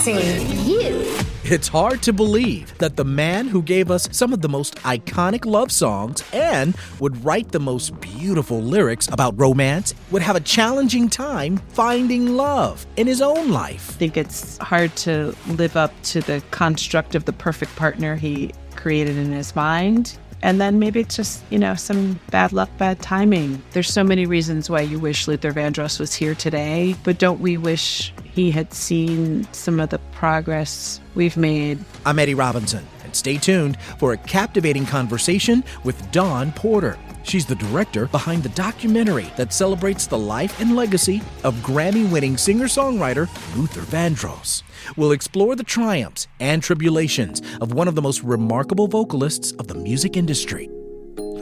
ICU. It's hard to believe that the man who gave us some of the most iconic love songs and would write the most beautiful lyrics about romance would have a challenging time finding love in his own life. I think it's hard to live up to the construct of the perfect partner he created in his mind. And then maybe it's just, some bad luck, bad timing. There's so many reasons why you wish Luther Vandross was here today, but don't we wish he had seen some of the progress we've made? I'm Eddie Robinson, and stay tuned for a captivating conversation with Dawn Porter. She's the director behind the documentary that celebrates the life and legacy of Grammy-winning singer-songwriter Luther Vandross. We'll explore the triumphs and tribulations of one of the most remarkable vocalists of the music industry.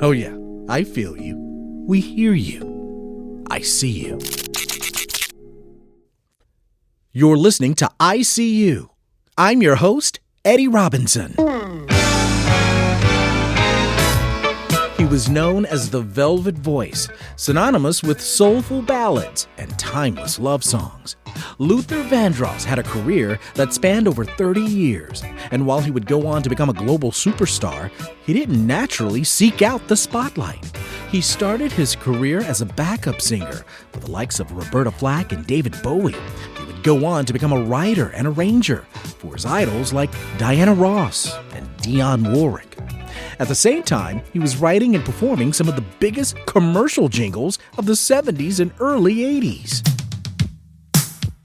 Oh yeah, I feel you. We hear you. I see you. You're listening to I See You. I'm your host, Eddie Robinson. He was known as the Velvet Voice, synonymous with soulful ballads and timeless love songs. Luther Vandross had a career that spanned over 30 years, and while he would go on to become a global superstar, he didn't naturally seek out the spotlight. He started his career as a backup singer with the likes of Roberta Flack and David Bowie. He would go on to become a writer and arranger for his idols like Diana Ross and Dionne Warwick. At the same time, he was writing and performing some of the biggest commercial jingles of the 70s and early 80s.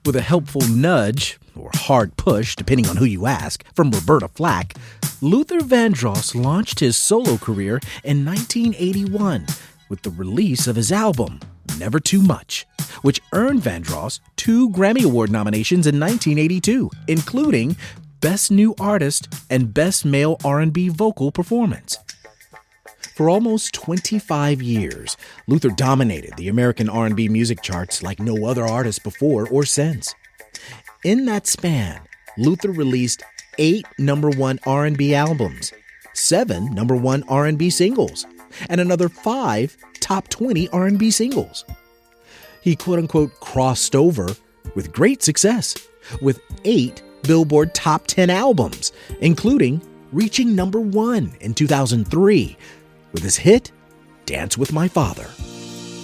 With a helpful nudge, or hard push, depending on who you ask, from Roberta Flack, Luther Vandross launched his solo career in 1981 with the release of his album, Never Too Much, which earned Vandross 2 Grammy Award nominations in 1982, including Best New Artist and Best Male R&B Vocal Performance. For almost 25 years, Luther dominated the American R&B music charts like no other artist before or since. In that span, Luther released 8 #1 R&B albums, 7 #1 R&B singles, and another 5 top 20 R&B singles. He quote-unquote crossed over with great success, with 8 Billboard Top 10 albums, including reaching #1 in 2003 with his hit, Dance With My Father.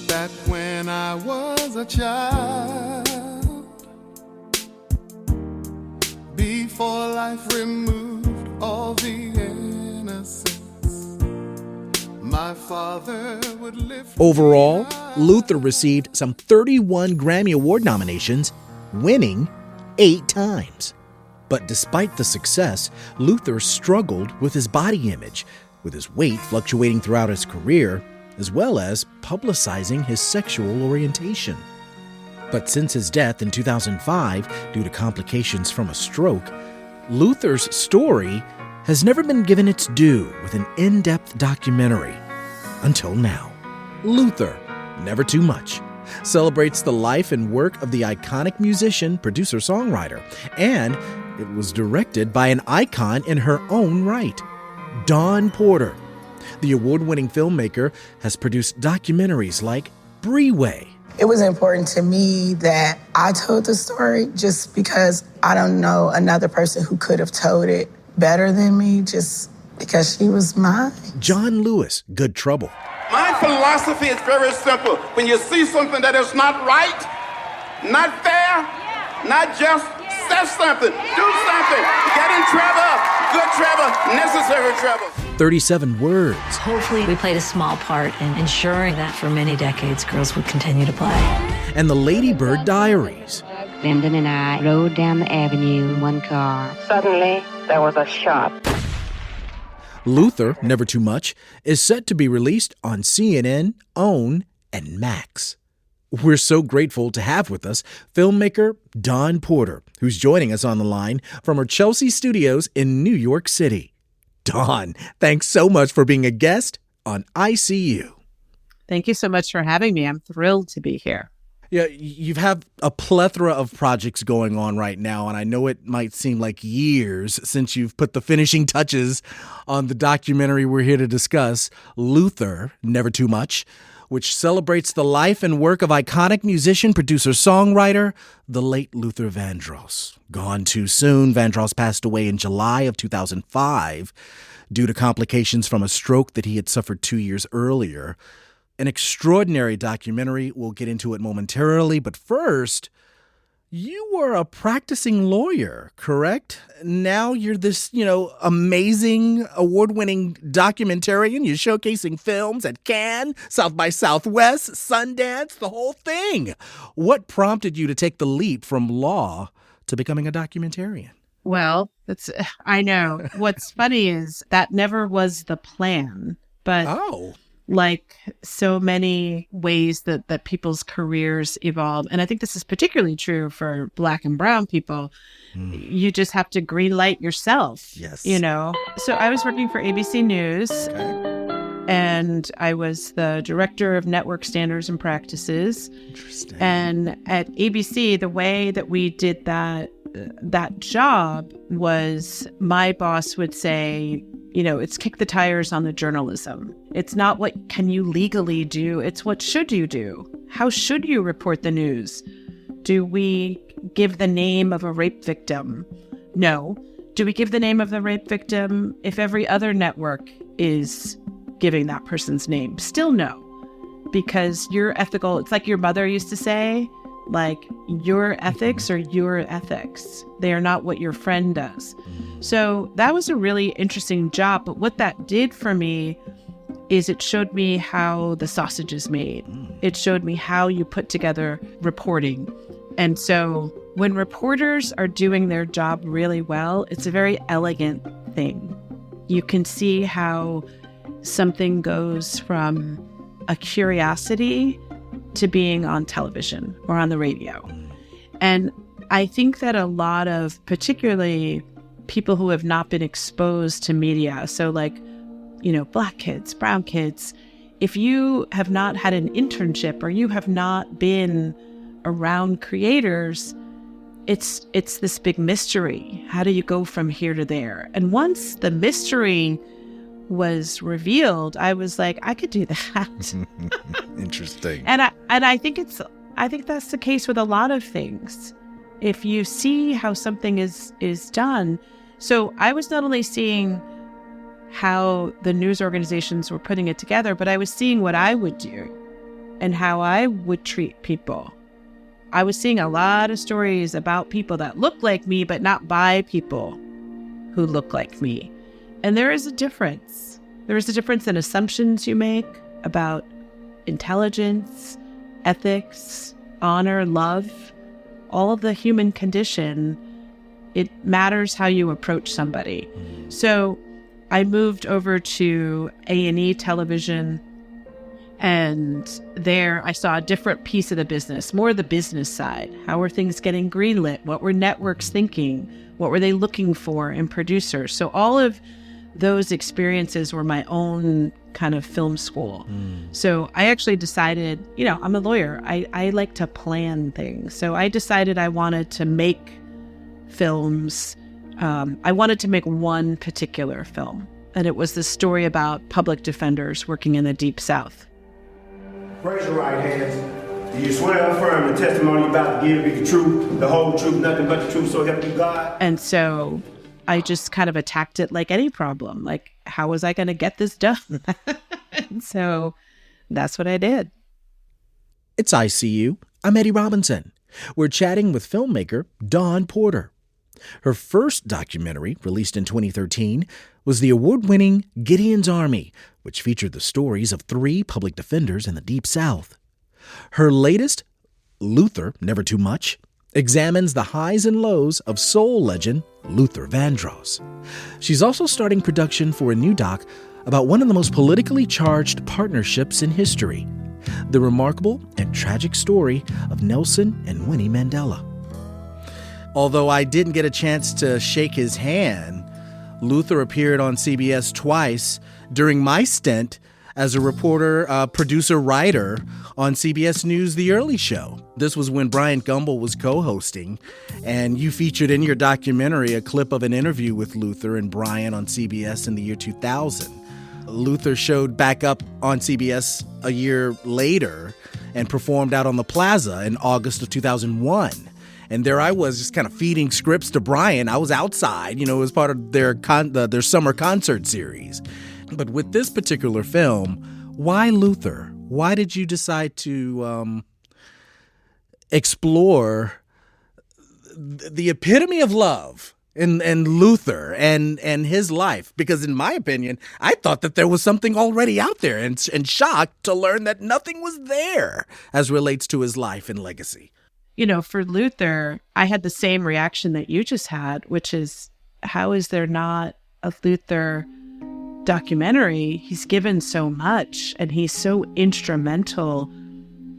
Back when I was a child, before life removed all the innocence, my father would lift. Overall, Luther received some 31 Grammy Award nominations, winning 8 times. But despite the success, Luther struggled with his body image, with his weight fluctuating throughout his career, as well as publicizing his sexual orientation. But since his death in 2005 due to complications from a stroke, Luther's story has never been given its due with an in-depth documentary. Until now. Luther, Never Too Much, celebrates the life and work of the iconic musician, producer, songwriter, and it was directed by an icon in her own right, Dawn Porter. The award-winning filmmaker has produced documentaries like Breeway. It was important to me that I told the story just because I don't know another person who could have told it better than me, just because she was mine. John Lewis, Good Trouble. My philosophy is very simple. When you see something that is not right, not fair, not just, say something, do something, get in trouble, good trouble, necessary trouble. 37 Words. Hopefully we played a small part in ensuring that for many decades girls would continue to play. And the Lady Bird Diaries. Lyndon and I rode down the avenue in one car. Suddenly, there was a shot. Luther, Never Too Much, is set to be released on CNN, OWN, and Max. We're so grateful to have with us filmmaker Dawn Porter, who's joining us on the line from her Chelsea studios in New York City. Dawn, thanks so much for being a guest on I See You. Thank you so much for having me. I'm thrilled to be here. Yeah, you've had a plethora of projects going on right now, and I know it might seem like years since you've put the finishing touches on the documentary we're here to discuss, Luther, Never Too Much, which celebrates the life and work of iconic musician, producer, songwriter, the late Luther Vandross. Gone too soon, Vandross passed away in July of 2005 due to complications from a stroke that he had suffered 2 years earlier. An extraordinary documentary. We'll get into it momentarily, but first, you were a practicing lawyer, correct? Now you're this, amazing award-winning documentarian. You're showcasing films at Cannes, South by Southwest, Sundance, the whole thing. What prompted you to take the leap from law to becoming a documentarian? Well, I know. What's funny is that never was the plan, but like so many ways that people's careers evolve. And I think this is particularly true for Black and brown people. You just have to green light yourself. Yes. So I was working for ABC News. And I was the director of network standards and practices. Interesting. And at ABC, the way that we did that job was my boss would say, it's kick the tires on the journalism. It's not what can you legally do. It's what should you do? How should you report the news? Do we give the name of a rape victim? No. Do we give the name of the rape victim if every other network is giving that person's name? Still no. Because you're ethical. It's like your mother used to say, like, your ethics are your ethics. They are not what your friend does. So that was a really interesting job. But what that did for me is it showed me how the sausage is made. It showed me how you put together reporting. And so when reporters are doing their job really well, it's a very elegant thing. You can see how something goes from a curiosity to being on television or on the radio. And I think that a lot of, particularly people who have not been exposed to media, so like, Black kids, brown kids, if you have not had an internship or you have not been around creators, it's this big mystery. How do you go from here to there? And once the mystery was revealed, I was like, I could do that. Interesting. And I think that's the case with a lot of things. If you see how something is done. So I was not only seeing how the news organizations were putting it together, but I was seeing what I would do and how I would treat people. I was seeing a lot of stories about people that look like me, but not by people who look like me. And there is a difference. There is a difference in assumptions you make about intelligence, ethics, honor, love, all of the human condition. It matters how you approach somebody. So I moved over to A&E television, and there I saw a different piece of the business, more the business side. How were things getting greenlit? What were networks thinking? What were they looking for in producers? So all of those experiences were my own kind of film school. So I actually decided, I'm a lawyer. I like to plan things. So I decided I wanted to make films. I wanted to make one particular film. And it was the story about public defenders working in the Deep South. Raise your right hands. Do you swear or affirm the testimony you're about to give be the truth, the whole truth, nothing but the truth, so help you God? And so I just kind of attacked it like any problem. Like, how was I going to get this done? And so that's what I did. It's ICU. I'm Eddie Robinson. We're chatting with filmmaker Dawn Porter. Her first documentary, released in 2013, was the award-winning Gideon's Army, which featured the stories of 3 public defenders in the Deep South. Her latest, Luther, Never Too Much, examines the highs and lows of soul legend Luther Vandross. She's also starting production for a new doc about one of the most politically charged partnerships in history, the remarkable and tragic story of Nelson and Winnie Mandela. Although I didn't get a chance to shake his hand, Luther appeared on CBS twice during my stint as a reporter, producer, writer on CBS News The Early Show. This was when Brian Gumbel was co-hosting, and you featured in your documentary a clip of an interview with Luther and Brian on CBS in the year 2000. Luther showed back up on CBS a year later and performed out on the Plaza in August of 2001. And there I was, just kind of feeding scripts to Brian. I was outside, it was part of their summer concert series. But with this particular film, why Luther? Why did you decide to explore the epitome of love and Luther and his life? Because in my opinion, I thought that there was something already out there, and shocked to learn that nothing was there as relates to his life and legacy. For Luther, I had the same reaction that you just had, which is, how is there not a Luther documentary? He's given so much, and he's so instrumental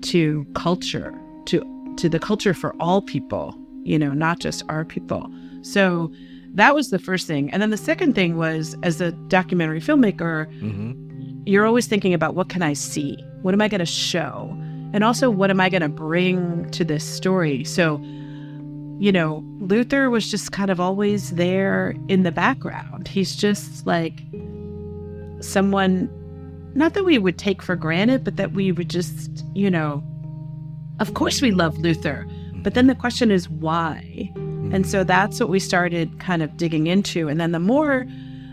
to culture, to the culture for all people, not just our people. So that was the first thing. And then the second thing was, as a documentary filmmaker, you're always thinking about, what can I see? What am I going to show? And also, what am I going to bring to this story? So, Luther was just kind of always there in the background. He's just like someone, not that we would take for granted, but that we would just, of course we love Luther. But then the question is, why? And so that's what we started kind of digging into. And then the more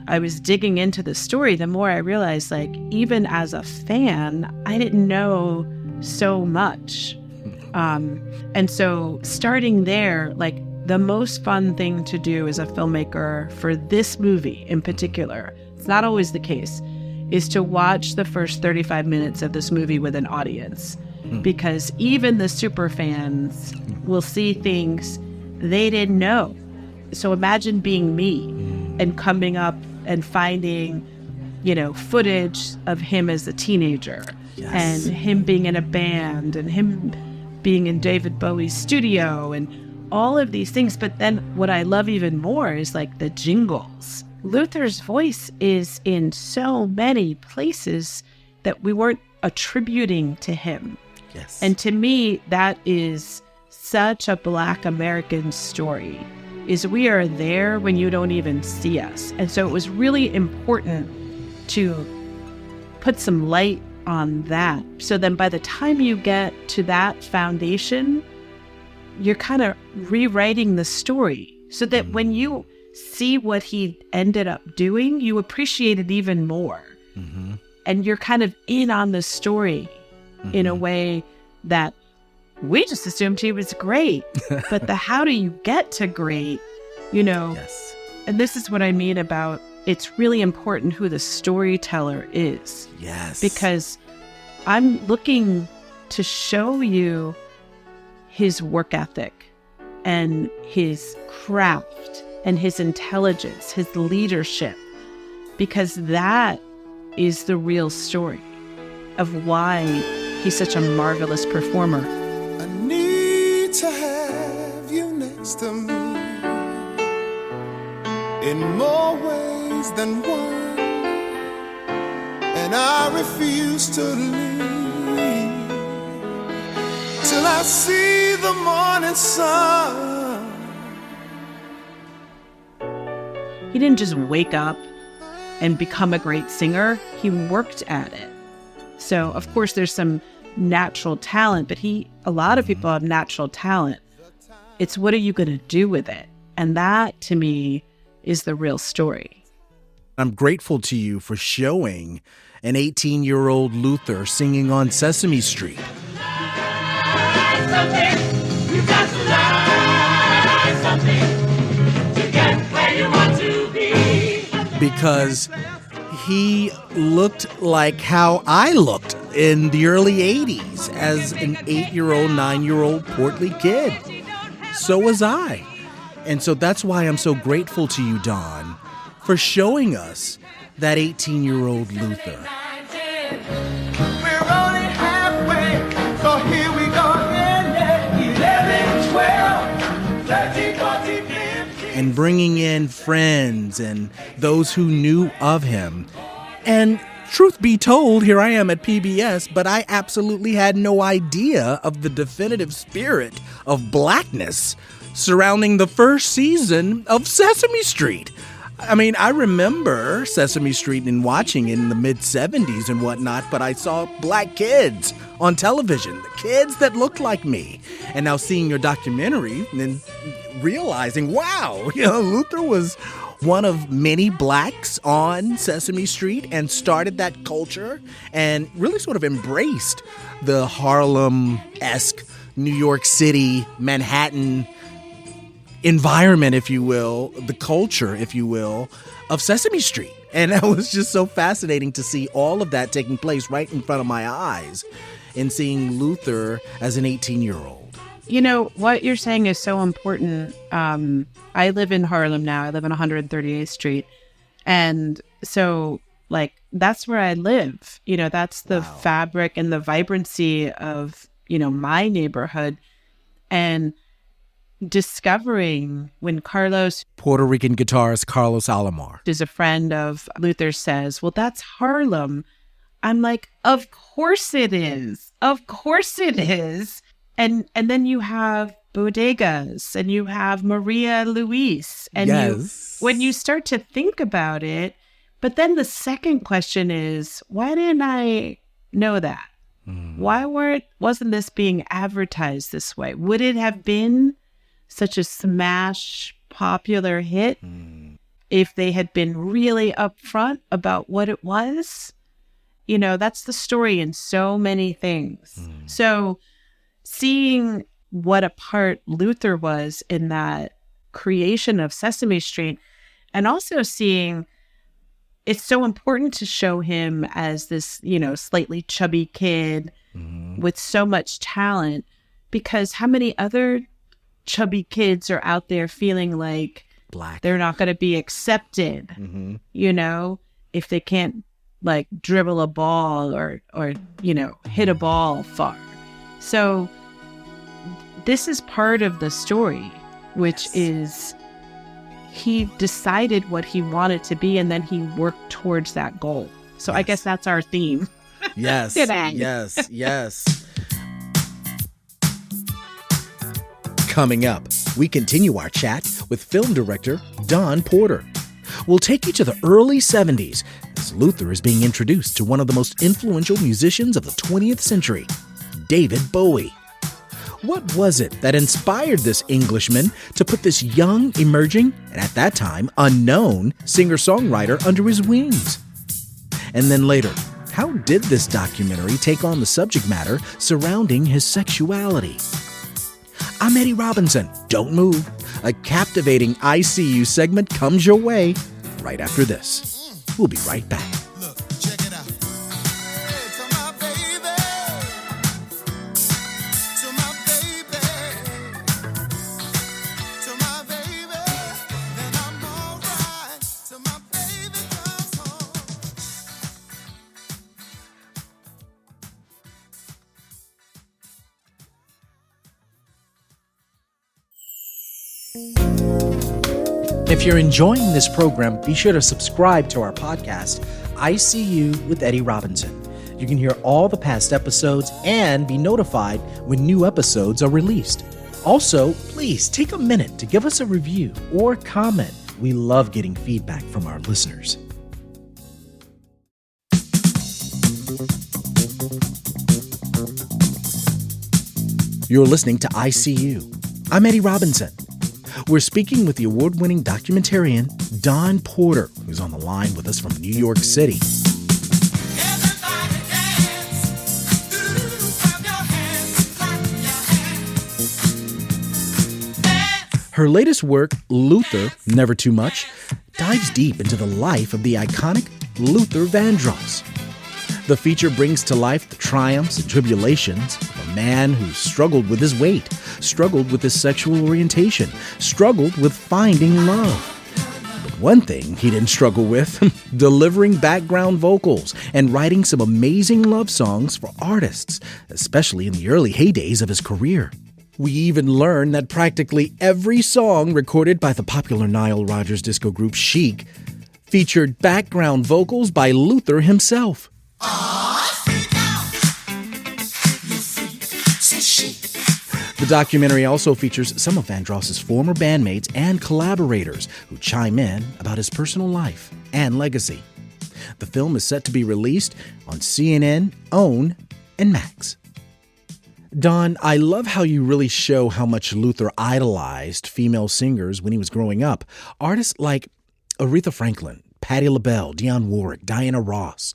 I was digging into the story, the more I realized, like, even as a fan, I didn't know so much. And so starting there, like, the most fun thing to do as a filmmaker for this movie in particular, it's not always the case, is to watch the first 35 minutes of this movie with an audience. Because even the super fans will see things they didn't know. So imagine being me and coming up and finding, footage of him as a teenager. Yes. And him being in a band, and him being in David Bowie's studio, and all of these things. But then what I love even more is, like, the jingles. Luther's voice is in so many places that we weren't attributing to him. Yes. And to me, that is such a Black American story, is we are there when you don't even see us. And so it was really important to put some light on that. So then by the time you get to that foundation, you're kind of rewriting the story so that when you see what he ended up doing, you appreciate it even more. And you're kind of in on the story in a way that we just assumed he was great. But the how do you get to great, Yes. And this is what I mean about, it's really important who the storyteller is. Yes. Because I'm looking to show you his work ethic and his craft and his intelligence, his leadership, because that is the real story of why he's such a marvelous performer. I need to have you next to me in more ways than one, and I refuse to leave till I see the morning sun. He didn't just wake up and become a great singer. He worked at it. So, of course, there's some natural talent, but a lot of people have natural talent. It's what are you going to do with it? And that, to me, is the real story. I'm grateful to you for showing an 18-year-old Luther singing on Sesame Street. Because he looked like how I looked in the early 80s as an 8-year-old, 9-year-old portly kid. So was I. And so that's why I'm so grateful to you, Don, for showing us that 18-year-old Luther. We're only halfway, so here we go again. 11, 12, 13, 14, 15. And bringing in friends and those who knew of him. And truth be told, here I am at PBS, but I absolutely had no idea of the definitive spirit of blackness surrounding the first season of Sesame Street. I mean, I remember Sesame Street and watching it in the mid-'70s and whatnot, but I saw black kids on television, the kids that looked like me. And now seeing your documentary and realizing, wow, Luther was one of many blacks on Sesame Street and started that culture and really sort of embraced the Harlem-esque New York City, Manhattan environment, if you will, the culture, if you will, of Sesame Street. And that was just so fascinating to see all of that taking place right in front of my eyes and seeing Luther as an 18-year-old. What you're saying is so important. I live in Harlem now. I live on 138th Street. And so, that's where I live. That's the fabric and the vibrancy of, my neighborhood. And discovering when Carlos, Puerto Rican guitarist Carlos Alomar, is a friend of Luther, says, well, that's Harlem. I'm like, of course it is. Of course it is. And then you have bodegas and you have Maria Luis. And yes. When you start to think about it, but then the second question is, why didn't I know that? Why wasn't this being advertised this way? Would it have been such a smash popular hit if they had been really upfront about what it was? That's the story in so many things. So seeing what a part Luther was in that creation of Sesame Street, and also seeing it's so important to show him as this, slightly chubby kid with so much talent, because how many other chubby kids are out there feeling like black, they're not going to be accepted, if they can't dribble a ball or hit a ball far. So this is part of the story, which is he decided what he wanted to be and then he worked towards that goal. So I guess that's our theme. Yes. Today. Yes. Coming up, we continue our chat with film director Don Porter. We'll take you to the early 70s as Luther is being introduced to one of the most influential musicians of the 20th century, David Bowie. What was it that inspired this Englishman to put this young, emerging, and at that time, unknown singer-songwriter under his wings? And then later, how did this documentary take on the subject matter surrounding his sexuality? I'm Eddie Robinson. Don't move. A captivating ICU segment comes your way right after this. We'll be right back. Look, check it out. Hey, to my baby, to my baby, to my baby, then I'm alright. To my baby comes home. If you're enjoying this program, be sure to subscribe to our podcast, ICU with Eddie Robinson. You can hear all the past episodes and be notified when new episodes are released. Also, please take a minute to give us a review or comment. We love getting feedback from our listeners. You're listening to ICU. I'm Eddie Robinson. We're speaking with the award-winning documentarian Don Porter, who's on the line with us from New York City. Her latest work, Luther, Never Too Much, dives deep into the life of the iconic Luther Vandross. The feature brings to life the triumphs and tribulations of a man who struggled with his weight, struggled with his sexual orientation, struggled with finding love. But one thing he didn't struggle with, delivering background vocals and writing some amazing love songs for artists, especially in the early heydays of his career. We even learn that practically every song recorded by the popular Nile Rodgers disco group Chic featured background vocals by Luther himself. The documentary also features some of Vandross's former bandmates and collaborators who chime in about his personal life and legacy. The film is set to be released on CNN, OWN, and Max. Don, I love how you really show how much Luther idolized female singers when he was growing up. Artists like Aretha Franklin, Patti LaBelle, Dionne Warwick, Diana Ross.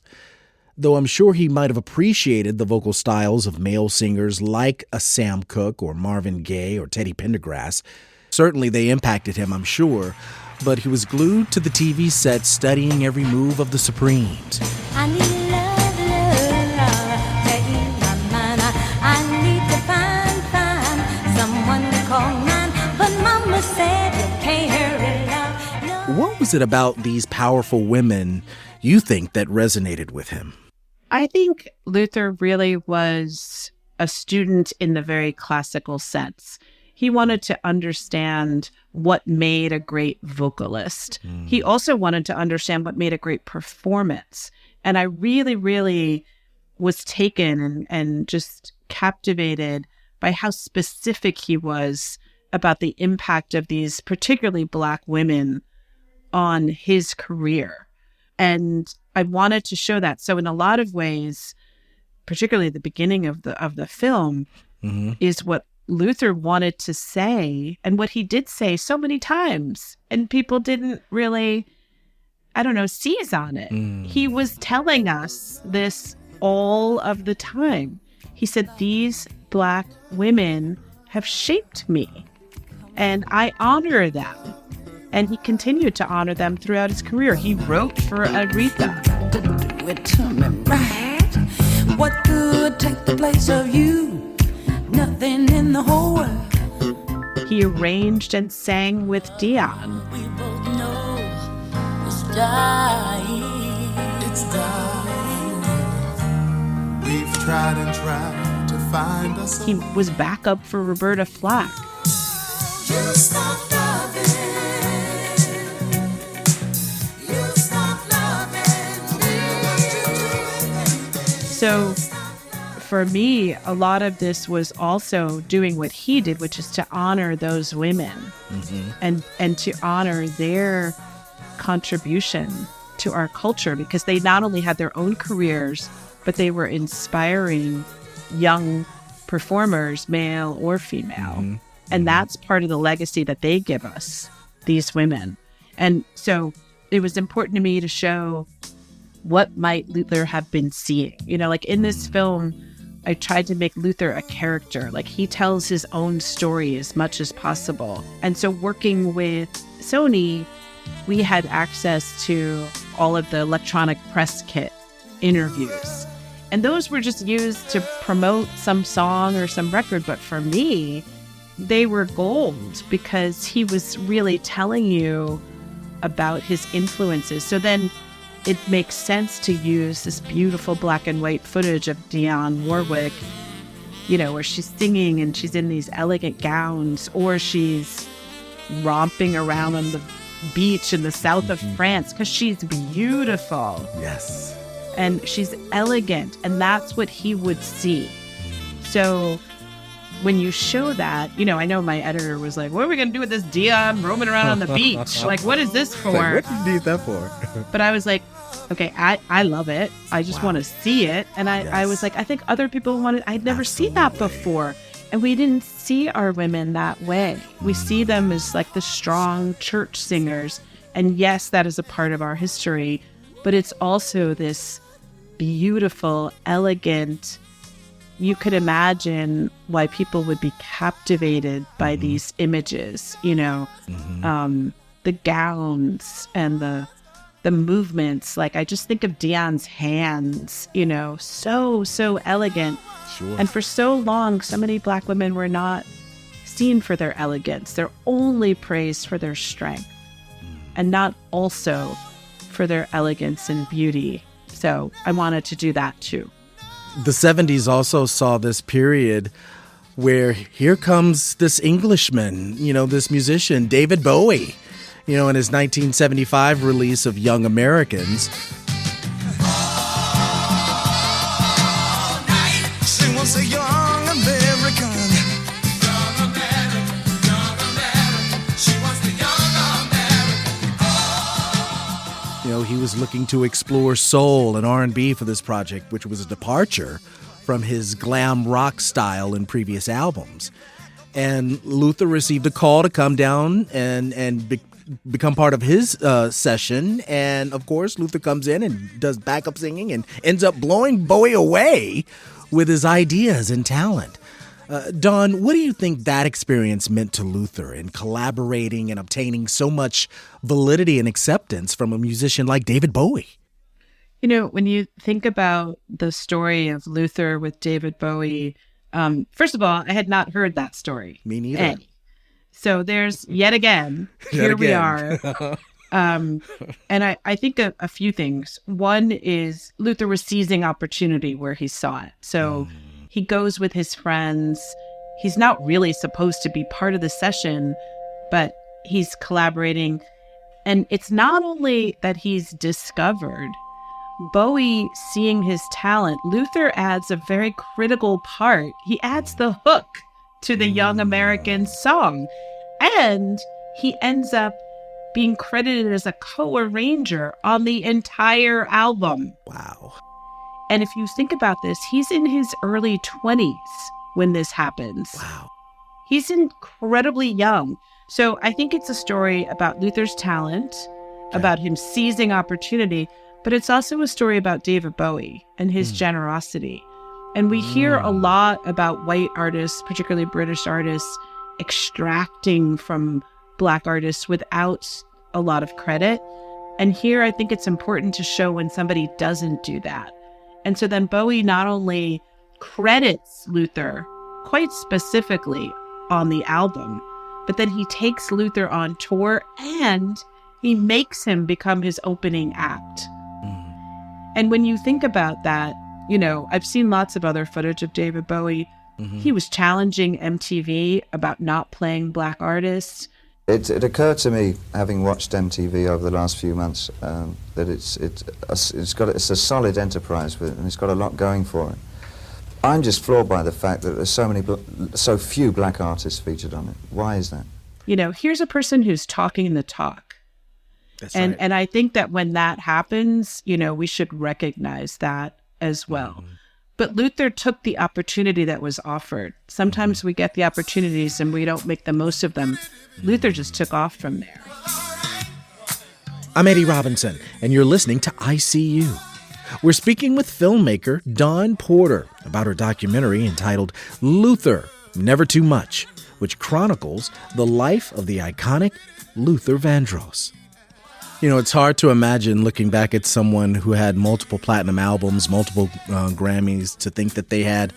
Though I'm sure he might have appreciated the vocal styles of male singers like a Sam Cooke or Marvin Gaye or Teddy Pendergrass. Certainly they impacted him, I'm sure. But he was glued to the TV set studying every move of the Supremes. I need love, taking my mind. I need to find someone to call mine. But mama said you can't hurry love. No. What was it about these powerful women you think that resonated with him? I think Luther really was a student in the very classical sense. He wanted to understand what made a great vocalist. He also wanted to understand what made a great performance. And I really, really was taken and just captivated by how specific he was about the impact of these particularly Black women on his career. And I wanted to show that. So in a lot of ways, particularly the beginning of the film, is what Luther wanted to say and what he did say so many times. And people didn't really, seize on it. He was telling us this all of the time. He said, these Black women have shaped me and I honor them. And he continued to honor them throughout his career. He wrote for Aretha. Do it to me right. What could take the place of you? Nothing in the whole world. He arranged and sang with Dionne. We both know it's dying. It's dying. We've tried and tried to find us. He was backup for Roberta Flack. You stop loving. So for me, a lot of this was also doing what he did, which is to honor those women and to honor their contribution to our culture, because they not only had their own careers, but they were inspiring young performers, male or female. And that's part of the legacy that they give us, these women. And so it was important to me to show what might Luther have been seeing. Like in this film, I tried to make Luther a character. Like he tells his own story as much as possible. And so working with Sony, we had access to all of the electronic press kit interviews. And those were just used to promote some song or some record. But for me, they were gold because he was really telling you about his influences. So then it makes sense to use this beautiful black and white footage of Dionne Warwick, where she's singing and she's in these elegant gowns, or she's romping around on the beach in the south of France because she's beautiful. Yes. And she's elegant, and that's what he would see. So when you show that, I know my editor was like, what are we going to do with this Dionne roaming around on the beach? Like, what is this for? What do you need that for? But I was like, okay, I love it. I just want to see it. And I was like, I think other people wanted, I'd never seen that before. And we didn't see our women that way. We see them as like the strong church singers. And yes, that is a part of our history, but it's also this beautiful, elegant, you could imagine why people would be captivated by these images, the gowns and the movements. Like I just think of Dionne's hands, so elegant. Sure. And for so long, so many Black women were not seen for their elegance. They're only praised for their strength and not also for their elegance and beauty. So I wanted to do that too. The 70s also saw this period where here comes this Englishman, this musician, David Bowie, in his 1975 release of Young Americans. She was a young American. he was looking to explore soul and R&B for this project, which was a departure from his glam rock style in previous albums. And Luther received a call to come down and become part of his session. And of course, Luther comes in and does backup singing and ends up blowing Bowie away with his ideas and talent. Dawn, what do you think that experience meant to Luther in collaborating and obtaining so much validity and acceptance from a musician like David Bowie? When you think about the story of Luther with David Bowie, first of all, I had not heard that story. Me neither. So there's yet again, we are. And I think a few things. One is Luther was seizing opportunity where he saw it. So he goes with his friends. He's not really supposed to be part of the session, but he's collaborating. And it's not only that he's discovered Bowie seeing his talent. Luther adds a very critical part. He adds the hook to the Young American song. And he ends up being credited as a co-arranger on the entire album. Wow. And if you think about this, he's in his early 20s when this happens. Wow. He's incredibly young. So I think it's a story about Luther's talent, about him seizing opportunity, but it's also a story about David Bowie and his generosity. And we hear a lot about white artists, particularly British artists, extracting from Black artists without a lot of credit. And here I think it's important to show when somebody doesn't do that. And so then Bowie not only credits Luther quite specifically on the album, but then he takes Luther on tour and he makes him become his opening act. And when you think about that, I've seen lots of other footage of David Bowie. He was challenging MTV about not playing Black artists. It occurred to me, having watched MTV over the last few months, that it's a solid enterprise and it's got a lot going for it. I'm just floored by the fact that there's so few Black artists featured on it. Why is that? Here's a person who's talking the talk. That's right. And I think that when that happens, we should recognize that as well. But Luther took the opportunity that was offered. Sometimes we get the opportunities and we don't make the most of them. Luther just took off from there. I'm Eddie Robinson, and you're listening to ICU. We're speaking with filmmaker Dawn Porter about her documentary entitled Luther, Never Too Much, which chronicles the life of the iconic Luther Vandross. It's hard to imagine looking back at someone who had multiple platinum albums, multiple Grammys, to think that they had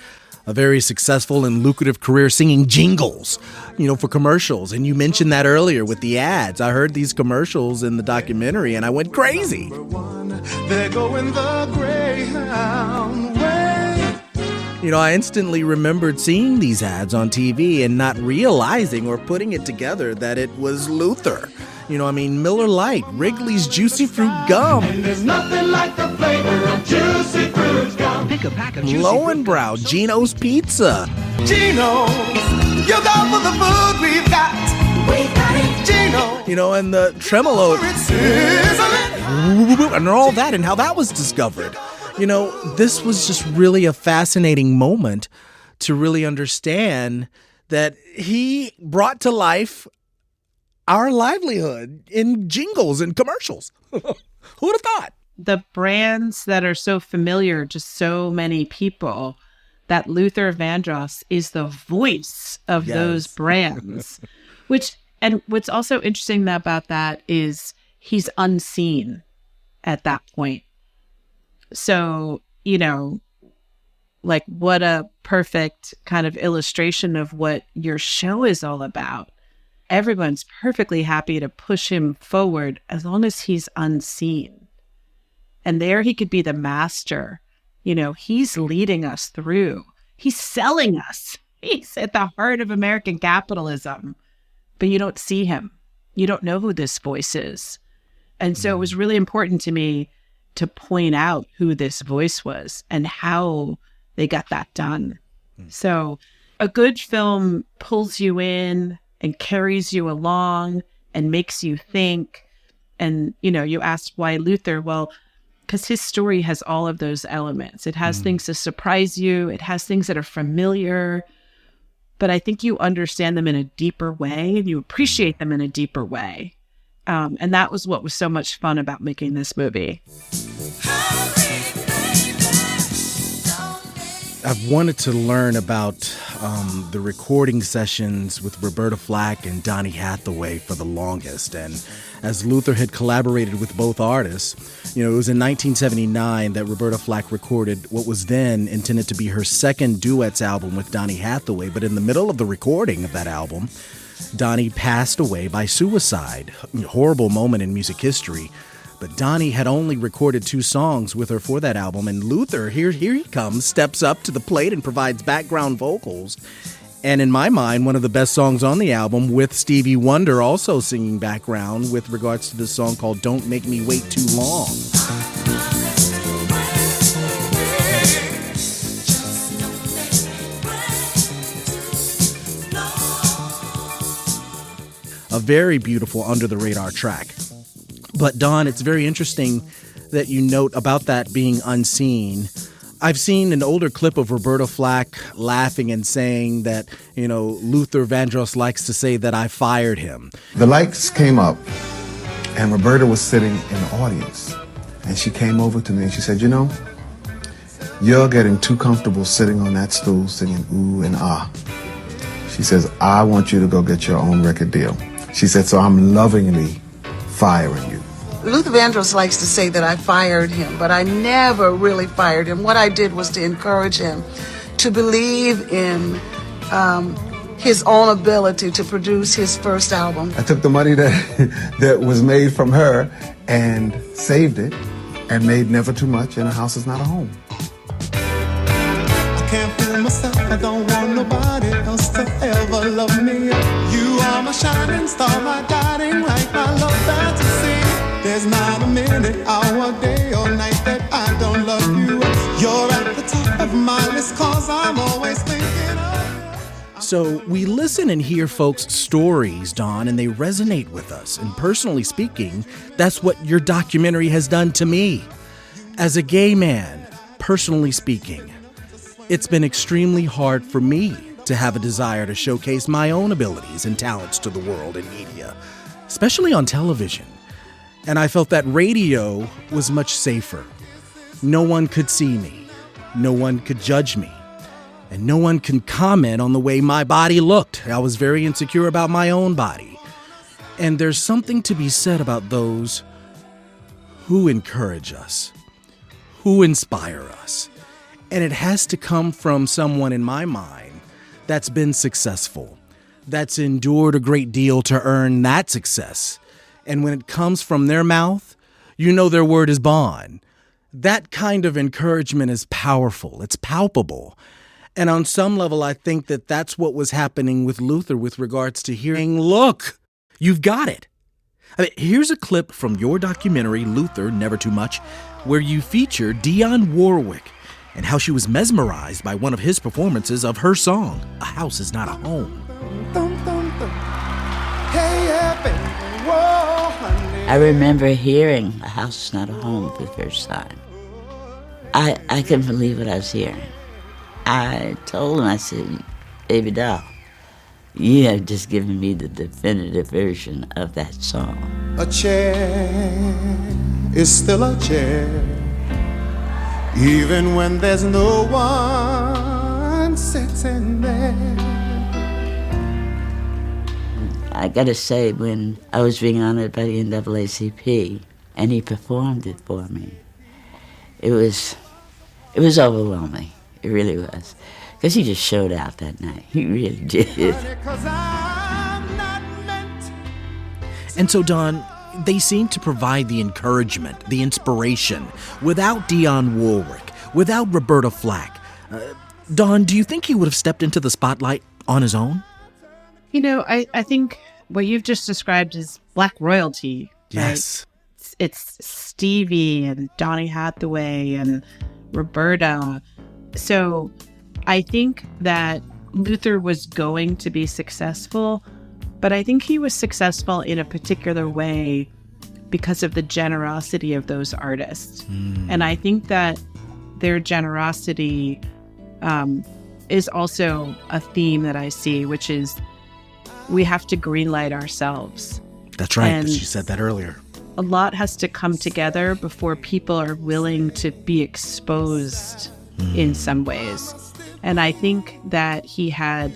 a very successful and lucrative career singing jingles, for commercials. And you mentioned that earlier with the ads. I heard these commercials in the documentary and I went crazy. They're going the Greyhound way. I instantly remembered seeing these ads on TV and not realizing or putting it together that it was Luther. Miller Lite, Wrigley's Juicy Fruit Gum. And there's nothing like the flavor of Juicy Fruit Gum. Pick a pack of Juicy Lowenbrow, Gino's Pizza. Gino, you go for the food we've got. We've got it. Gino. And the tremolo. And all that and how that was discovered. This was just really a fascinating moment to really understand that he brought to life our livelihood in jingles and commercials. Who would have thought? The brands that are so familiar to so many people, that Luther Vandross is the voice of those brands. What's also interesting about that is he's unseen at that point. So, what a perfect kind of illustration of what your show is all about. Everyone's perfectly happy to push him forward as long as he's unseen. And there he could be the master. He's leading us through. He's selling us. He's at the heart of American capitalism. But you don't see him. You don't know who this voice is. And so it was really important to me to point out who this voice was and how they got that done. So a good film pulls you in and carries you along and makes you think. And, you asked why Luther? Well, because his story has all of those elements. It has things that surprise you. It has things that are familiar. But I think you understand them in a deeper way and you appreciate them in a deeper way. And that was what was so much fun about making this movie. I've wanted to learn about the recording sessions with Roberta Flack and Donny Hathaway for the longest. And as Luther had collaborated with both artists, it was in 1979 that Roberta Flack recorded what was then intended to be her second duets album with Donny Hathaway. But in the middle of the recording of that album, Donny passed away by suicide. A horrible moment in music history. But Donny had only recorded 2 songs with her for that album, and Luther, here he comes, steps up to the plate and provides background vocals. And in my mind, one of the best songs on the album, with Stevie Wonder also singing background with regards to this song called Don't Make Me Wait Too Long. A very beautiful under-the-radar track. But Don, it's very interesting that you note about that being unseen. I've seen an older clip of Roberta Flack laughing and saying that, Luther Vandross likes to say that I fired him. The lights came up and Roberta was sitting in the audience. And she came over to me and she said, you're getting too comfortable sitting on that stool singing ooh and ah. She says, I want you to go get your own record deal. She said, so I'm lovingly firing you. Luther Vandross likes to say that I fired him, but I never really fired him. What I did was to encourage him to believe in his own ability to produce his first album. I took the money that was made from her and saved it and made Never Too Much and A House Is Not a Home. I can't fool myself, I don't want nobody else to ever love me. You are my shining star, my guiding light, my love fantasy. There's not a minute, hour, day, or night that I don't love you. You're at the top of my list, cause I'm always thinking of you. So we listen and hear folks' stories, Don, and they resonate with us. And personally speaking, that's what your documentary has done to me. As a gay man, personally speaking, it's been extremely hard for me to have a desire to showcase my own abilities and talents to the world in media, especially on television. And I felt that radio was much safer. No one could see me. No one could judge me. And no one can comment on the way my body looked. I was very insecure about my own body. And there's something to be said about those who encourage us, who inspire us. And it has to come from someone in my mind that's been successful, that's endured a great deal to earn that success. And when it comes from their mouth, their word is bond. That kind of encouragement is powerful. It's palpable. And on some level, I think that that's what was happening with Luther with regards to hearing, look, you've got it. Here's a clip from your documentary, Luther, Never Too Much, where you feature Dionne Warwick and how she was mesmerized by one of his performances of her song, A House Is Not a Home. I remember hearing A House Is Not a Home for the first time. I couldn't believe what I was hearing. I told him, I said, baby doll, you have just given me the definitive version of that song. A chair is still a chair, even when there's no one sitting there. I gotta say, when I was being honored by the NAACP and he performed it for me, it was overwhelming. It really was. Because he just showed out that night. He really did. And so, Don, they seem to provide the encouragement, the inspiration, without Dionne Warwick, without Roberta Flack. Don, do you think he would have stepped into the spotlight on his own? I think what you've just described is Black royalty. Yes. Right? It's Stevie and Donny Hathaway and Roberta. So I think that Luther was going to be successful, but I think he was successful in a particular way because of the generosity of those artists. And I think that their generosity is also a theme that I see, which is we have to greenlight ourselves. That's right. And she said that earlier. A lot has to come together before people are willing to be exposed in some ways. And I think that he had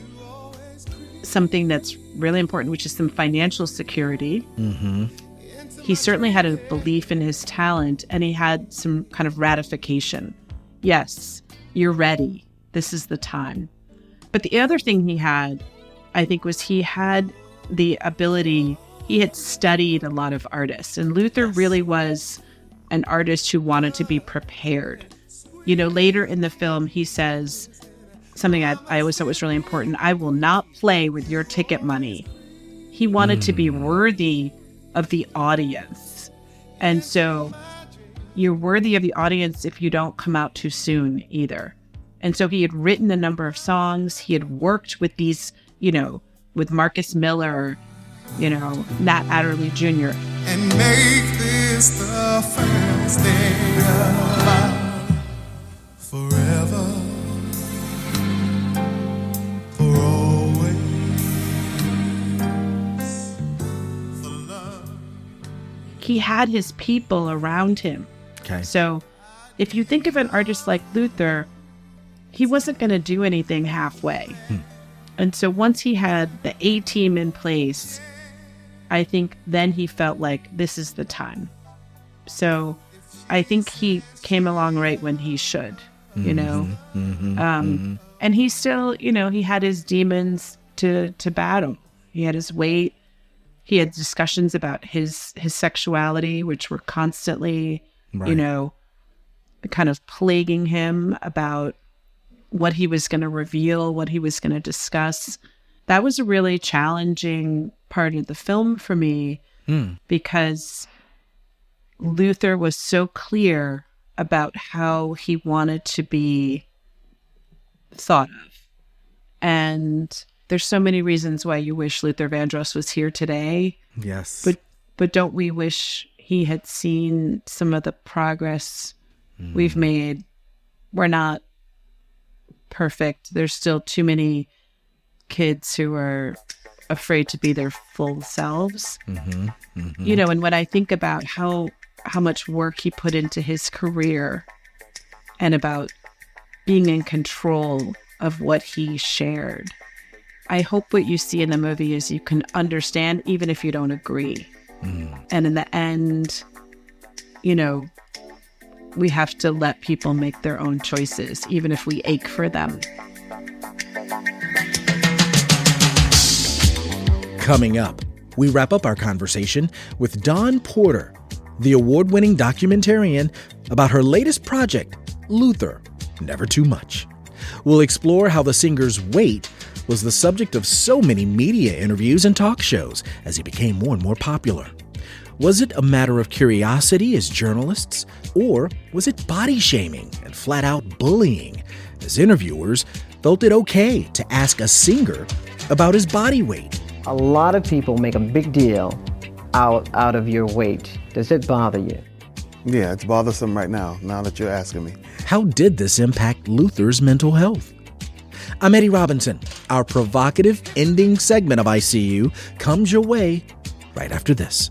something that's really important, which is some financial security. He certainly had a belief in his talent, and he had some kind of ratification. Yes, you're ready. This is the time. But the other thing he had, I think, was he had the ability, he had studied a lot of artists. And Luther really was an artist who wanted to be prepared. You know, later in the film, he says something I always thought was really important: I will not play with your ticket money. He wanted to be worthy of the audience. And so you're worthy of the audience if you don't come out too soon either. And so he had written a number of songs. He had worked with these, you know, with Marcus Miller, you know, Nat Adderley Jr. And make this the first day of our forever, for always, for love. He had his people around him. Okay. So if you think of an artist like Luther, he wasn't going to do anything halfway. And so once he had the A-team in place, I think then he felt like this is the time. So I think he came along right when he should, you know. And he still, you know, he had his demons to battle. He had his weight. He had discussions about his sexuality, which were constantly, you know, kind of plaguing him, about what he was going to reveal, what he was going to discuss. That was a really challenging part of the film for me, because Luther was so clear about how he wanted to be thought of. And there's so many reasons why you wish Luther Vandross was here today. Yes. But don't we wish he had seen some of the progress we've made? We're not perfect. There's still too many kids who are afraid to be their full selves. You know, and when I think about how much work he put into his career and about being in control of what he shared, I hope what you see in the movie is you can understand even if you don't agree. And in the end, you know, we have to let people make their own choices, even if we ache for them. Coming up, we wrap up our conversation with Dawn Porter, the award-winning documentarian, about her latest project, Luther, Never Too Much. We'll explore how the singer's weight was the subject of so many media interviews and talk shows as he became more and more popular. Was it a matter of curiosity as journalists, or was it body shaming and flat-out bullying, as interviewers felt it okay to ask a singer about his body weight? A lot of people make a big deal out of your weight. Does it bother you? Yeah, it's bothersome right now that you're asking me. How did this impact Luther's mental health? I'm Eddie Robinson. Our provocative ending segment of ICU comes your way right after this.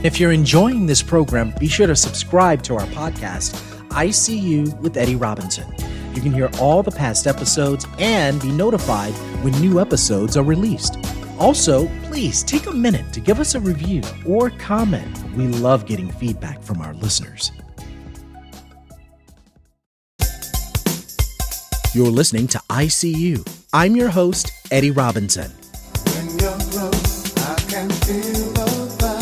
If you're enjoying this program, be sure to subscribe to our podcast, ICU with Eddie Robinson. You can hear all the past episodes and be notified when new episodes are released. Also, please take a minute to give us a review or comment. We love getting feedback from our listeners. You're listening to ICU. I'm your host, Eddie Robinson. When you're close, I can feel the power.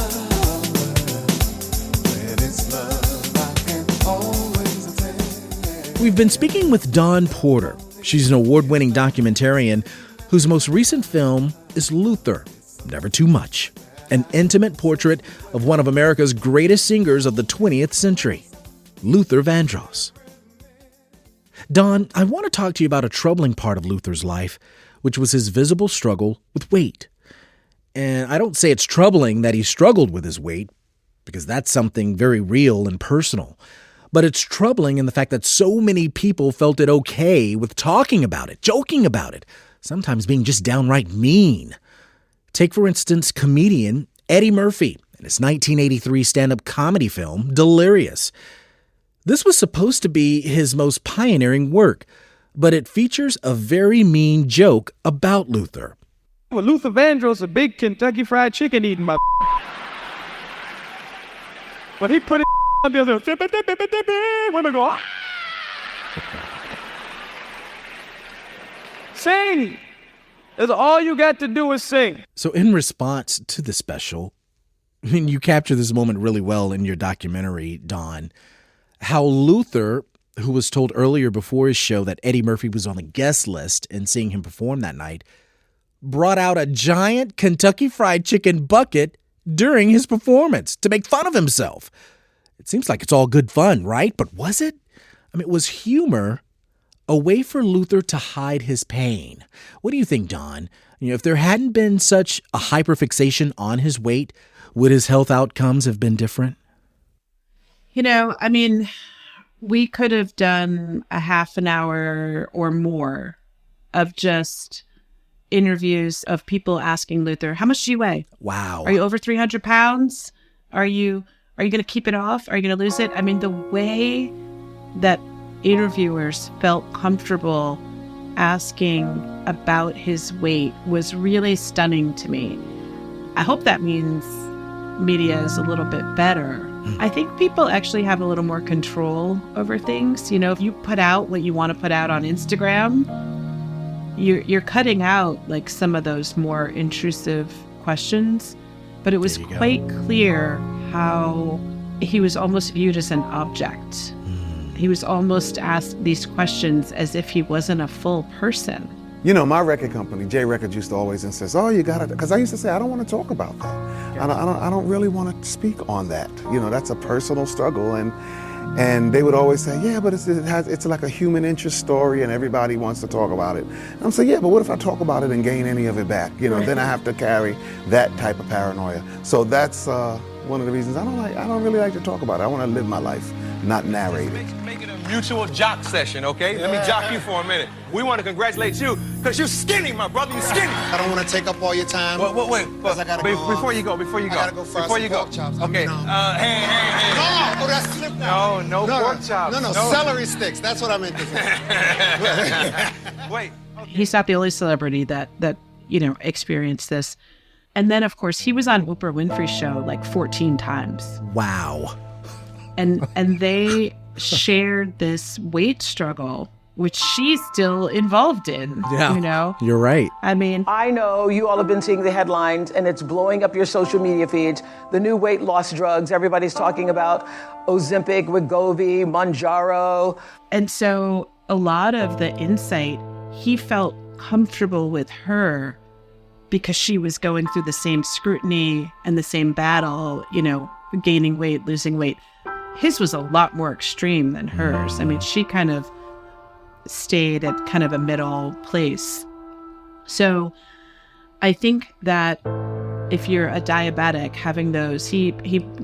When it's love, I can always attend. We've been speaking with Dawn Porter. She's an award-winning documentarian whose most recent film is Luther, Never Too Much, an intimate portrait of one of America's greatest singers of the 20th century, Luther Vandross. Dawn, I want to talk to you about a troubling part of Luther's life, which was his visible struggle with weight. And I don't say it's troubling that he struggled with his weight, because that's something very real and personal. But it's troubling in the fact that so many people felt it okay with talking about it, joking about it, sometimes being just downright mean. Take, for instance, comedian Eddie Murphy in his 1983 stand-up comedy film, Delirious. This was supposed to be his most pioneering work, but it features a very mean joke about Luther. Well, Luther Vandross, a big Kentucky Fried Chicken eating my. But he put it on the other. Women go, ah. Sing. That's all you got to do is sing. So in response to the special, I mean, you capture this moment really well in your documentary, Don, how Luther, who was told earlier before his show that Eddie Murphy was on the guest list and seeing him perform that night, brought out a giant Kentucky Fried Chicken bucket during his performance to make fun of himself. It seems like it's all good fun, right? But was it? I mean, it was humor, a way for Luther to hide his pain. What do you think, Don? You know, if there hadn't been such a hyperfixation on his weight, would his health outcomes have been different? You know, I mean, we could have done a half an hour or more of just interviews of people asking Luther, how much do you weigh? Wow. Are you over 300 pounds? Are you going to keep it off? Are you going to lose it? I mean, the way that interviewers felt comfortable asking about his weight was really stunning to me. I hope that means media is a little bit better. I think people actually have a little more control over things. You know, if you put out what you want to put out on Instagram, you're cutting out like some of those more intrusive questions. But it was quite clear how he was almost viewed as an object. He was almost asked these questions as if he wasn't a full person. You know, my record company, J Records, used to always insist, oh, you got to, because I used to say, I don't want to talk about that. I don't really want to speak on that. You know, that's a personal struggle. And they would always say, yeah, but it's like a human interest story and everybody wants to talk about it. And I'm saying, yeah, but what if I talk about it and gain any of it back? You know, then I have to carry that type of paranoia. So that's one of the reasons I don't really like to talk about it. I want to live my life, not narrate it. Make it a mutual jock session, okay? Let me jock you for a minute. We want to congratulate you because you're skinny, my brother. You're skinny. I don't want to take up all your time. Wait. I gotta go before you go. I gotta go fry Before some you go. pork chops. Okay. Hey. No, that's slip now. No pork chops. No, celery sticks. That's what I meant to say. Wait. He's not the only celebrity that experienced this. And then, of course, he was on Oprah Winfrey's show like 14 times. Wow. And they shared this weight struggle, which she's still involved in. Yeah, you know? You're right. I mean, I know you all have been seeing the headlines and it's blowing up your social media feeds. The new weight loss drugs, everybody's talking about Ozempic, Wegovy, Mounjaro. And so a lot of the insight, he felt comfortable with her because she was going through the same scrutiny and the same battle, you know, gaining weight, losing weight. His was a lot more extreme than hers. I mean, she kind of stayed at kind of a middle place. So I think that if you're a diabetic, having those, he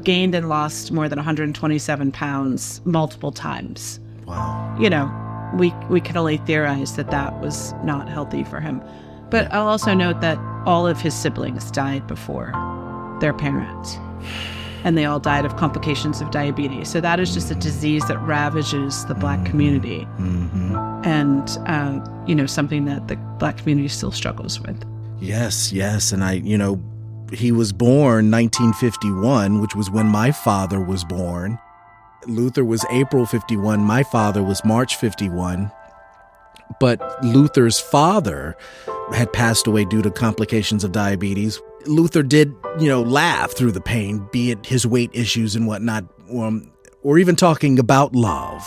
gained and lost more than 127 pounds multiple times. Wow. You know, we can only theorize that was not healthy for him. But I'll also note that all of his siblings died before their parents. And they all died of complications of diabetes. So that is just a disease that ravages the Black community. Mm-hmm. And, something that the Black community still struggles with. Yes. And he was born 1951, which was when my father was born. Luther was April 51. My father was March 51. But Luther's father had passed away due to complications of diabetes. Luther did, laugh through the pain, be it his weight issues and whatnot, or even talking about love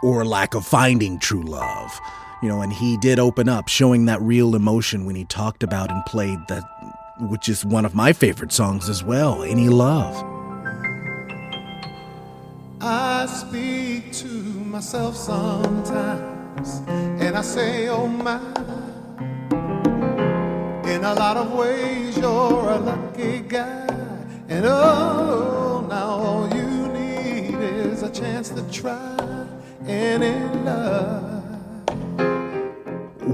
or lack of finding true love. And he did open up, showing that real emotion when he talked about and played that, which is one of my favorite songs as well, Any Love. I speak to myself sometimes, and I say, oh my, In a lot of ways, you're a lucky guy. And oh, now all you need is a chance to try any love.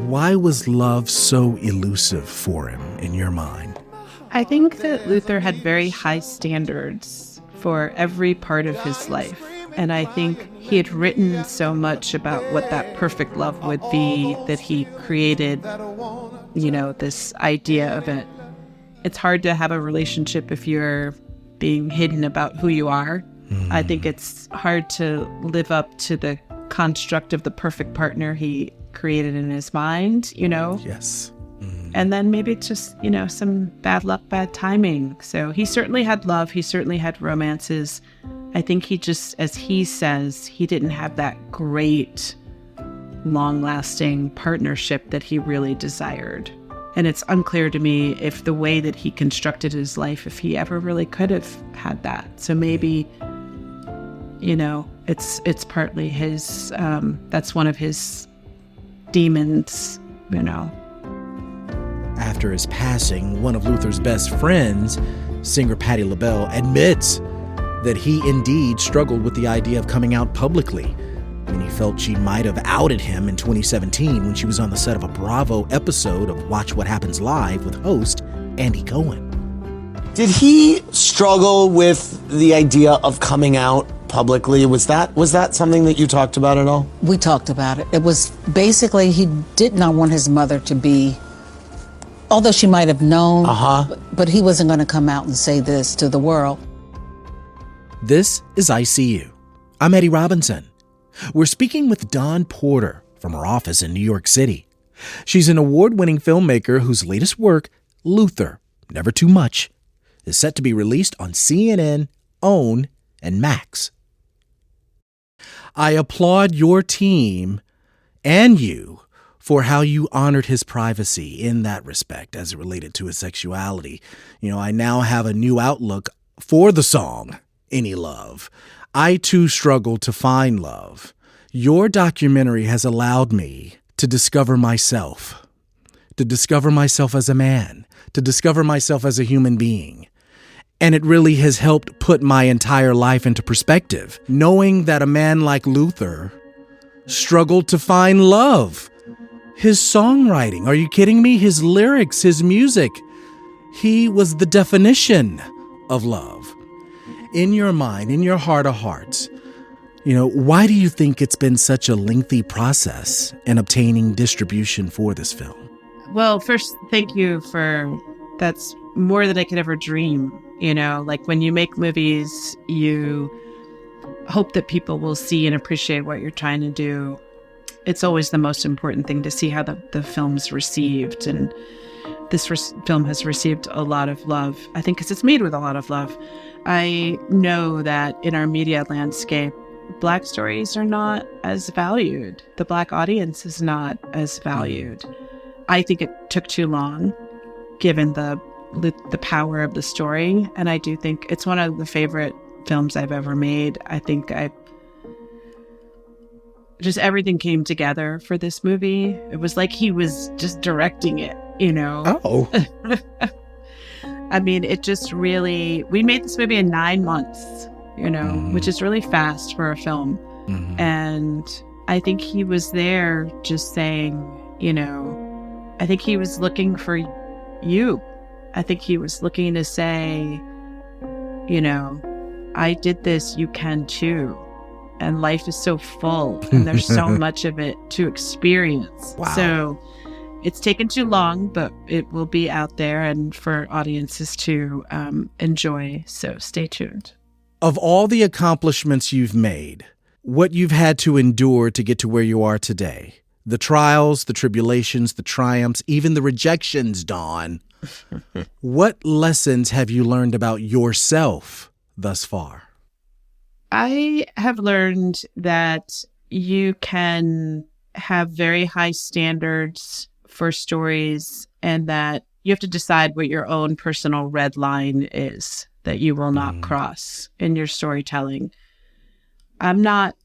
Why was love so elusive for him in your mind? I think that Luther had very high standards for every part of his life. And I think he had written so much about what that perfect love would be that he created, this idea of it. It's hard to have a relationship if you're being hidden about who you are. I think it's hard to live up to the construct of the perfect partner he created in his mind, Yes. And then maybe it's just, some bad luck, bad timing. So he certainly had love. He certainly had romances. I think he just, as he says, he didn't have that great, long-lasting partnership that he really desired. And it's unclear to me if the way that he constructed his life, if he ever really could have had that. So maybe, it's partly his, that's one of his demons, After his passing, one of Luther's best friends, singer Patti LaBelle, admits that he indeed struggled with the idea of coming out publicly when he felt she might have outed him in 2017 when she was on the set of a Bravo episode of Watch What Happens Live with host Andy Cohen. Did he struggle with the idea of coming out publicly? Was that something that you talked about at all? We talked about it. It was basically he did not want his mother to be, although she might have known, but he wasn't going to come out and say this to the world. This is ICU. I'm Eddie Robinson. We're speaking with Dawn Porter from her office in New York City. She's an award-winning filmmaker whose latest work, Luther, Never Too Much, is set to be released on CNN, OWN, and Max. I applaud your team and you for how you honored his privacy in that respect as it related to his sexuality. I now have a new outlook for the song, Any Love. I too struggle to find love. Your documentary has allowed me to discover myself as a man, to discover myself as a human being. And it really has helped put my entire life into perspective, knowing that a man like Luther struggled to find love. His songwriting, are you kidding me? His lyrics, his music. He was the definition of love. In your mind, in your heart of hearts, why do you think it's been such a lengthy process in obtaining distribution for this film? Well, first, thank you that's more than I could ever dream. Like when you make movies, you hope that people will see and appreciate what you're trying to do. It's always the most important thing to see how the film's received. And this film has received a lot of love, I think, because it's made with a lot of love. I know that in our media landscape, Black stories are not as valued. The Black audience is not as valued. I think it took too long, given the power of the story. And I do think it's one of the favorite films I've ever made. I think just everything came together for this movie. It was like he was just directing it, Oh. I mean, it just really, we made this movie in 9 months, which is really fast for a film. Mm-hmm. And I think he was there just saying, I think he was looking for you. I think he was looking to say, I did this, you can too. And life is so full and there's so much of it to experience. Wow. So it's taken too long, but it will be out there and for audiences to enjoy. So stay tuned. Of all the accomplishments you've made, what you've had to endure to get to where you are today, the trials, the tribulations, the triumphs, even the rejections, Dawn, what lessons have you learned about yourself thus far? I have learned that you can have very high standards for stories and that you have to decide what your own personal red line is that you will not cross in your storytelling. I'm not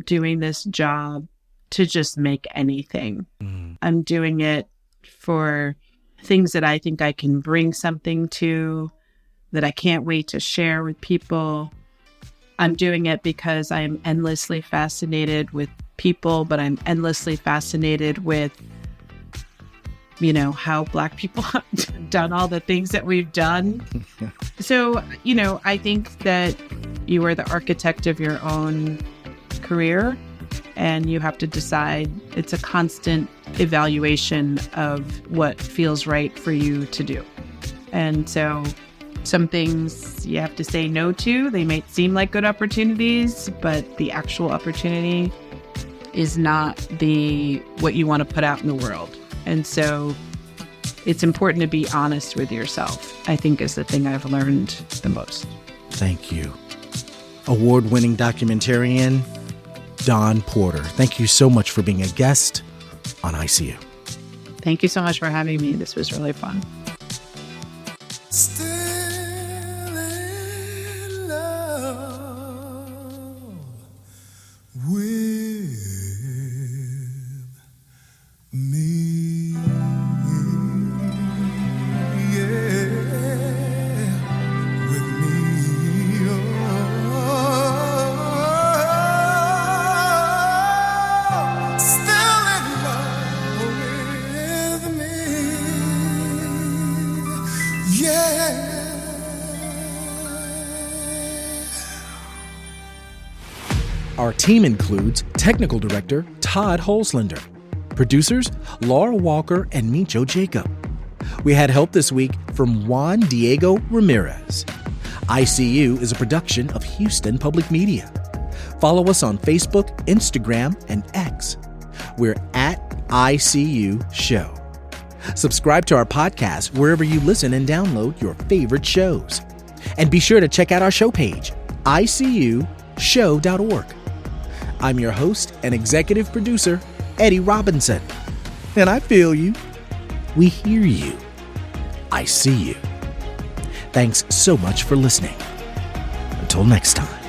doing this job to just make anything. I'm doing it for things that I think I can bring something to, that I can't wait to share with people. I'm doing it because I'm endlessly fascinated with people, but I'm endlessly fascinated with, you know, how Black people have done all the things that we've done. So, you know, I think that you are the architect of your own career, and you have to decide. It's a constant evaluation of what feels right for you to do. And so some things you have to say no to. They might seem like good opportunities, but the actual opportunity is not what you want to put out in the world. And so it's important to be honest with yourself, I think, is the thing I've learned the most. Thank you. Award-winning documentarian, Dawn Porter. Thank you so much for being a guest on ICU. Thank you so much for having me. This was really fun. Still in love with me. Yeah, with me. Oh, still in love with me. Yeah. Our team includes technical director Todd Holslander, producers Laura Walker and Micho Jacob. We had help this week from Juan Diego Ramirez. ICU is a production of Houston Public Media. Follow us on Facebook, Instagram, and X. We're at ICU Show. Subscribe to our podcast wherever you listen and download your favorite shows. And be sure to check out our show page, ICUshow.org. I'm your host and executive producer, Eddie Robinson. And I feel you. We hear you. I see you. Thanks so much for listening. Until next time.